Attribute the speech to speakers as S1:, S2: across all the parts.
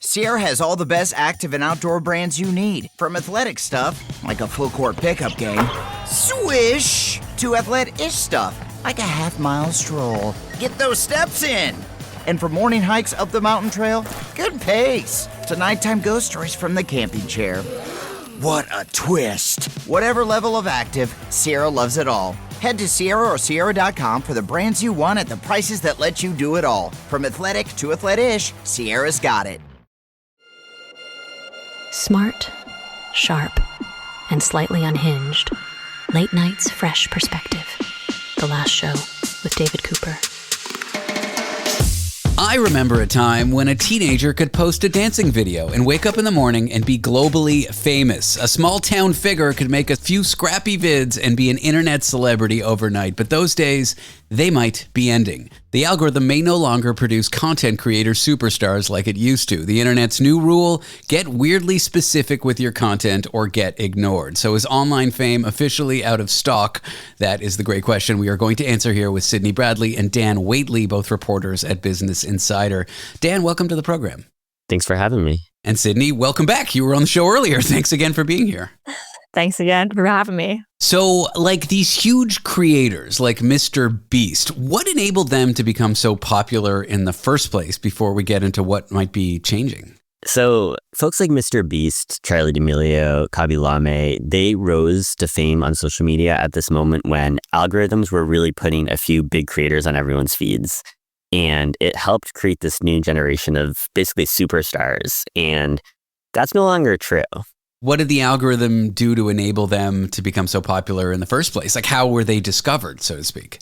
S1: Sierra has all the best active and outdoor brands you need. From athletic stuff, like a full court pickup game, swish, to athlete-ish stuff, like a half-mile stroll. Get those steps in. And for morning hikes up the mountain trail, good pace. To nighttime ghost stories from the camping chair. What a twist. Whatever level of active, Sierra loves it all. Head to Sierra or Sierra.com for the brands you want at the prices that let you do it all. From athletic to athlete-ish, Sierra's got it.
S2: Smart, sharp, and slightly unhinged. Late Night's Fresh Perspective. The Last Show with David Cooper.
S3: I remember a time when a teenager could post a dancing video and wake up in the morning and be globally famous. A small town figure could make a few scrappy vids and be an internet celebrity overnight, but those days, they might be ending. The algorithm may no longer produce content creator superstars like it used to. The internet's new rule, get weirdly specific with your content or get ignored. So is online fame officially out of stock? That is the great question we are going to answer here with Sydney Bradley and Dan Waitley, both reporters at Business Insider. Dan, welcome to the program.
S4: Thanks for having me.
S3: And Sydney, welcome back. You were on the show earlier. Thanks again for being here.
S5: Thanks again for having me.
S3: So, like these huge creators like Mr. Beast, what enabled them to become so popular in the first place before we get into what might be changing?
S4: So, folks like Mr. Beast, Charli D'Amelio, Kabi Lame, they rose to fame on social media at this moment when algorithms were really putting a few big creators on everyone's feeds. And it helped create this new generation of basically superstars. And that's no longer true.
S3: What did the algorithm do to enable them to become so popular in the first place? Like, how were they discovered, so to speak?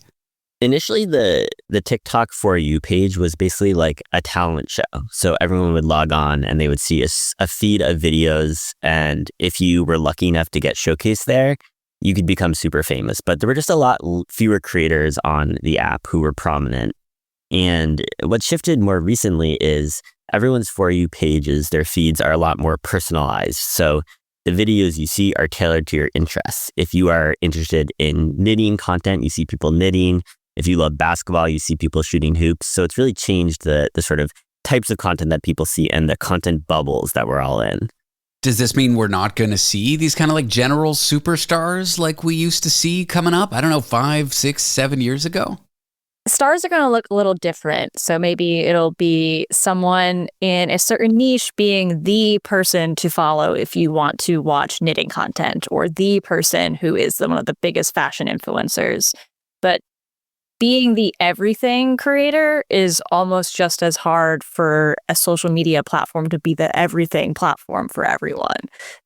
S4: Initially, the TikTok For You page was basically like a talent show. So everyone would log on and they would see a feed of videos. And if you were lucky enough to get showcased there, you could become super famous. But there were just a lot fewer creators on the app who were prominent. And what shifted more recently is everyone's For You pages, their feeds are a lot more personalized. So the videos you see are tailored to your interests. If you are interested in knitting content, you see people knitting. If you love basketball, you see people shooting hoops. So it's really changed the sort of types of content that people see and the content bubbles that we're all in.
S3: Does this mean we're not going to see these kind of like general superstars like we used to see coming up, I don't know, 5, 6, 7 years ago?
S5: Stars are going to look a little different. So maybe it'll be someone in a certain niche being the person to follow if you want to watch knitting content, or the person who is one of the biggest fashion influencers. But being the everything creator is almost just as hard for a social media platform to be the everything platform for everyone.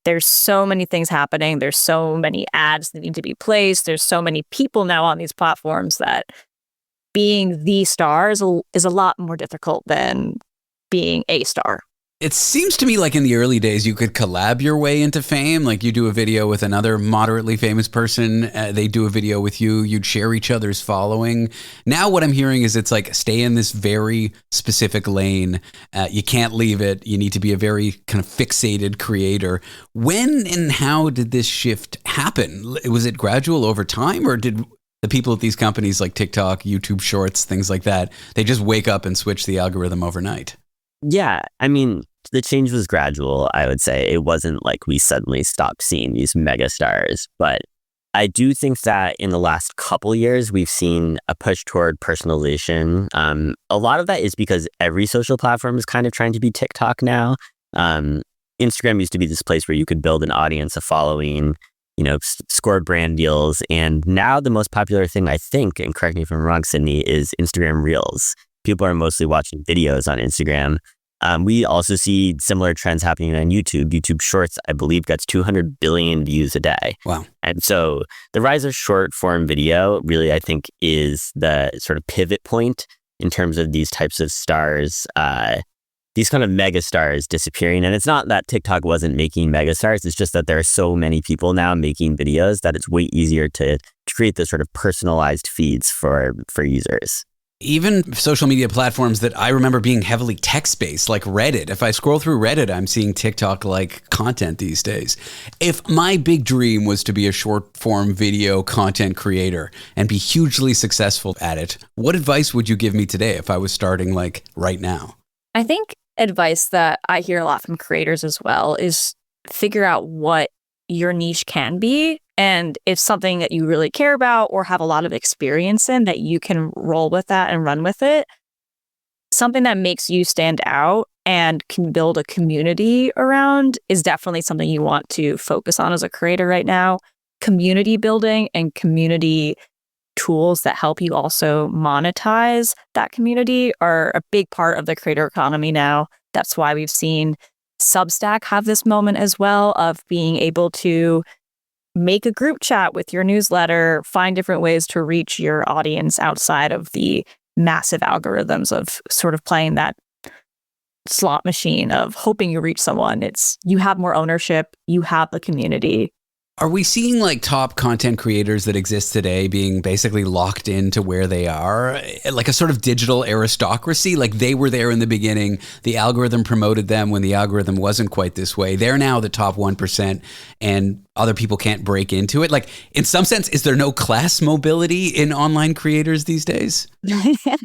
S5: There's so many things happening. There's so many ads that need to be placed. There's so many people now on these platforms that being the star is a lot more difficult than being a star.
S3: It seems to me like in the early days, you could collab your way into fame. Like you do a video with another moderately famous person. They do a video with you. You'd share each other's following. Now what I'm hearing is it's like stay in this very specific lane. You can't leave it. You need to be a very kind of fixated creator. When and how did this shift happen? Was it gradual over time, or did the people at these companies like TikTok, YouTube Shorts, things like that, they just wake up and switch the algorithm overnight?
S4: Yeah, I mean, the change was gradual, I would say. It wasn't like we suddenly stopped seeing these mega stars. But I do think that in the last couple years, we've seen a push toward personalization. A lot of that is because every social platform is kind of trying to be TikTok now. Instagram used to be this place where you could build an audience, a following, score brand deals. And now the most popular thing, I think, and correct me if I'm wrong, Sydney, is Instagram Reels. People are mostly watching videos on Instagram. We also see similar trends happening on YouTube. YouTube Shorts, I believe, gets 200 billion views a day.
S3: Wow.
S4: And so the rise of short form video really, I think, is the sort of pivot point in terms of these types of stars, these kind of mega stars disappearing. And it's not that TikTok wasn't making mega stars. It's just that there are so many people now making videos that it's way easier to create the sort of personalized feeds for users.
S3: Even social media platforms that I remember being heavily text-based, like Reddit. If I scroll through Reddit, I'm seeing TikTok-like content these days. If my big dream was to be a short-form video content creator and be hugely successful at it, what advice would you give me today if I was starting like right now?
S5: I think advice that I hear a lot from creators as well is figure out what your niche can be. And if something that you really care about or have a lot of experience in, that you can roll with that and run with it. Something that makes you stand out and can build a community around is definitely something you want to focus on as a creator right now. Community building and community tools that help you also monetize that community are a big part of the creator economy now. That's why we've seen Substack have this moment as well of being able to make a group chat with your newsletter, find different ways to reach your audience outside of the massive algorithms of sort of playing that slot machine of hoping you reach someone. It's you have more ownership, you have the community.
S3: Are we seeing like top content creators that exist today being basically locked into where they are? Like a sort of digital aristocracy? Like they were there in the beginning. The algorithm promoted them when the algorithm wasn't quite this way. They're now the top 1% and other people can't break into it. Like in some sense, is there no class mobility in online creators these days?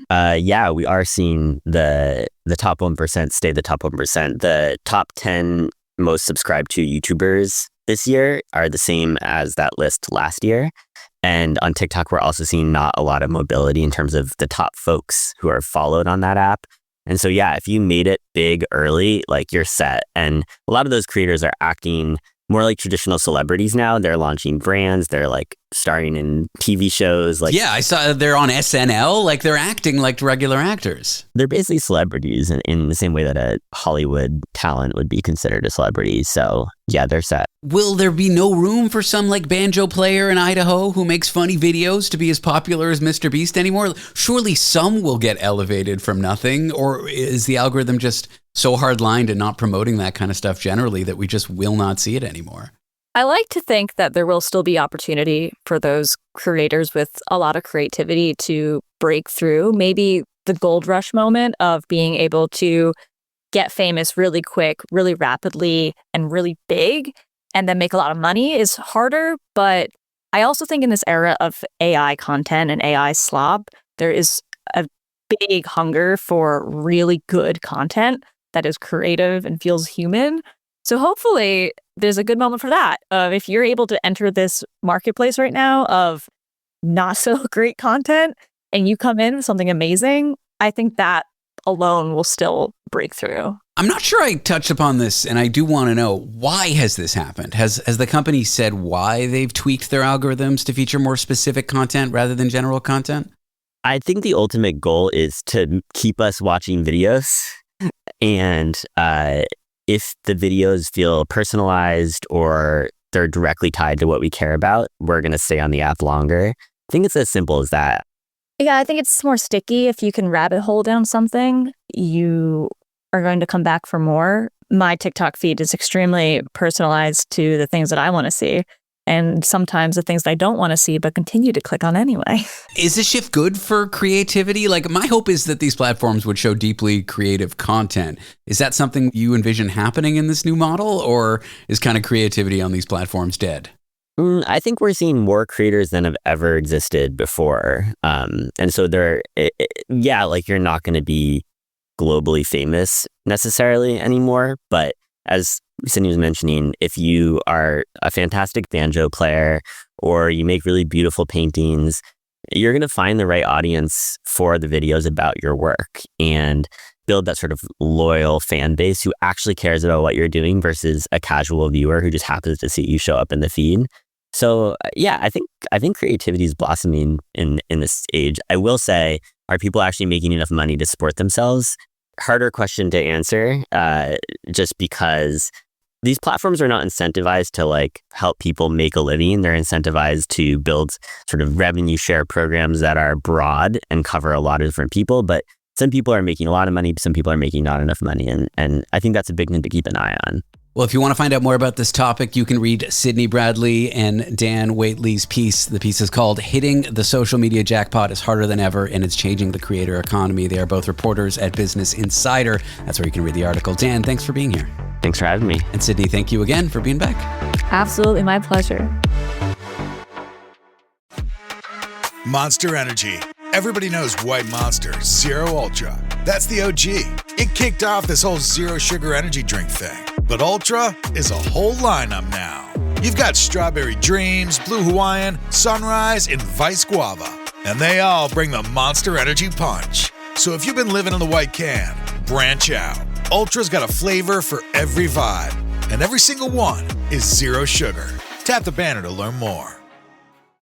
S4: Yeah, we are seeing the top 1% stay the top 1%. The top 10 most subscribed to YouTubers this year are the same as that list last year. And on TikTok, we're also seeing not a lot of mobility in terms of the top folks who are followed on that app. And so, yeah, if you made it big early, like you're set. And a lot of those creators are acting more like traditional celebrities now. They're launching brands. They're like starring in TV shows. Like,
S3: yeah, I saw they're on SNL. Like they're acting like regular actors.
S4: They're basically celebrities in the same way that a Hollywood talent would be considered a celebrity. So yeah, they're set.
S3: Will there be no room for some like banjo player in Idaho who makes funny videos to be as popular as Mr. Beast anymore? Surely some will get elevated from nothing. Or is the algorithm just so hard-lined and not promoting that kind of stuff generally that we just will not see it anymore?
S5: I like to think that there will still be opportunity for those creators with a lot of creativity to break through. Maybe the gold rush moment of being able to get famous really quick, really rapidly, and really big, and then make a lot of money is harder. But I also think in this era of AI content and AI slop, there is a big hunger for really good content that is creative and feels human. So hopefully there's a good moment for that. If you're able to enter this marketplace right now of not so great content and you come in with something amazing, I think that alone will still break through.
S3: I'm not sure I touched upon this, and I do want to know, why has this happened? Has the company said why they've tweaked their algorithms to feature more specific content rather than general content?
S4: I think the ultimate goal is to keep us watching videos. And if the videos feel personalized or they're directly tied to what we care about, we're going to stay on the app longer. I think it's as simple as that.
S5: Yeah, I think it's more sticky. If you can rabbit hole down something, you are going to come back for more. My TikTok feed is extremely personalized to the things that I want to see. And sometimes the things that I don't want to see, but continue to click on anyway.
S3: Is this shift good for creativity? Like, my hope is that these platforms would show deeply creative content. Is that something you envision happening in this new model, or is kind of creativity on these platforms dead?
S4: I think we're seeing more creators than have ever existed before. And so like you're not going to be globally famous necessarily anymore, but as Sydney was mentioning, if you are a fantastic banjo player or you make really beautiful paintings, you're going to find the right audience for the videos about your work and build that sort of loyal fan base who actually cares about what you're doing versus a casual viewer who just happens to see you show up in the feed. So yeah, I think creativity is blossoming in this age. I will say, are people actually making enough money to support themselves? Harder question to answer, just because these platforms are not incentivized to like help people make a living. They're incentivized to build sort of revenue share programs that are broad and cover a lot of different people. But some people are making a lot of money, some people are making not enough money. And I think that's a big thing to keep an eye on.
S3: Well, if you want to find out more about this topic, you can read Sydney Bradley and Dan Waitley's piece. The piece is called Hitting the Social Media Jackpot is Harder Than Ever, and It's Changing the Creator Economy. They are both reporters at Business Insider. That's where you can read the article. Dan, thanks for being here.
S4: Thanks for having me.
S3: And Sydney, thank you again for being back.
S5: Absolutely, my pleasure.
S6: Monster Energy. Everybody knows White Monster Zero Ultra. That's the OG. It kicked off this whole zero sugar energy drink thing. But Ultra is a whole lineup now. You've got Strawberry Dreams, Blue Hawaiian, Sunrise, and Vice Guava. And they all bring the Monster Energy punch. So if you've been living in the white can, branch out. Ultra's got a flavor for every vibe. And every single one is zero sugar. Tap the banner to learn more.